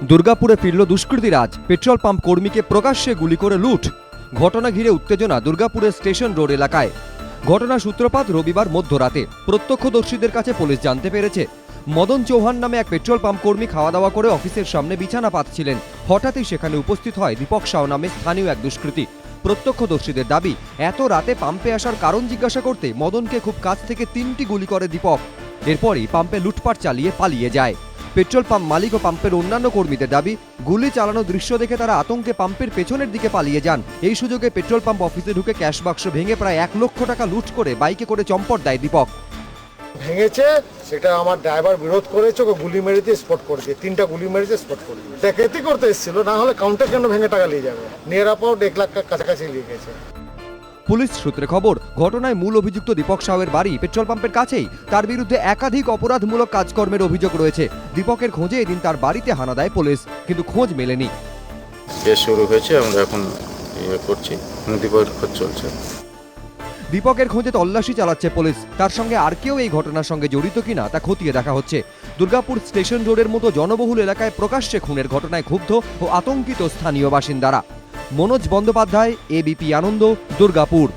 দুর্গাপুরে ফিরল দুষ্কৃতীরাজ, petrol pump কর্মীকে প্রকাশ্যে গুলি করে লুট। ঘটনা ঘিরে উত্তেজনা দুর্গাপুরের স্টেশন রোড এলাকায়। ঘটনার সূত্রপাত রবিবার মধ্যরাতে। প্রত্যক্ষদর্শীদের কাছে পুলিশ জানতে পেরেছে, মদন চৌহান নামে এক পেট্রোল পাম্প কর্মী খাওয়া দাওয়া করে অফিসের সামনে বিছানা পাতছিলেন। হঠাৎই সেখানে উপস্থিত হয় দীপক সাউ নামে স্থানীয় এক দুষ্কৃতী। প্রত্যক্ষদর্শীদের দাবি, এত রাতে পাম্পে আসার কারণ জিজ্ঞাসা করতে মদনকে খুব কাছ থেকে 3টি গুলি করে দীপক। এরপরই পাম্পে লুটপাট চালিয়ে পালিয়ে যায়। পেট্রোল পাম্প মালিক ও পাম্পের অন্যান্য কর্মীদের দাবি, গুলি চালানোর দৃশ্য দেখে তারা আতঙ্কে পাম্পের পেছনের দিকে পালিয়ে যান। এই সুযোগে পেট্রোল পাম্প অফিসে ঢুকে ক্যাশ বাক্স ভেঙে প্রায় 1 লক্ষ টাকা লুট করে বাইকে করে চম্পট দেয় দীপক। ভেঙেছে সেটা আমার ড্রাইভার বিরোধ করেছে, ওকে গুলি মেরে দিয়ে স্পট করে দিয়ে 3টা গুলি মেরেছে স্পট করে দিয়ে। ডাকাতি করতে এসেছিল, না হলে কাউন্টার কেন ভেঙে টাকা নিয়ে যাবে। নিরাপদ 1 লাখ টাকা কাছাকাছি নিয়ে গেছে। পুলিশ সূত্রে খবর, ঘটনায় মূল অভিযুক্ত দীপক সাউয়ের বাড়ি পেট্রোল পাম্পের কাছেই। তার বিরুদ্ধে একাধিক অপরাধমূলক কাজকর্মের অভিযোগ রয়েছে। দীপকের খোঁজে এদিন তার বাড়িতে হানা দেয় পুলিশ, কিন্তু খোঁজ মেলেনি। কেস শুরু হয়েছে, আমরা এখন করছি, দীপকের খোঁজ চলছে। দীপকের খোঁজে তল্লাশি চালাচ্ছে পুলিশ। তার সঙ্গে আর কেউ এই ঘটনার সঙ্গে জড়িত কিনা তা খতিয়ে দেখা হচ্ছে। দুর্গাপুর স্টেশন রোডের মতো জনবহুল এলাকায় প্রকাশ্যে খুনের ঘটনায় ক্ষুব্ধ ও আতঙ্কিত স্থানীয় বাসিন্দারা। মনোজ বন্দ্যোপাধ্যায়, এবিপি আনন্দ, দুর্গাপুর।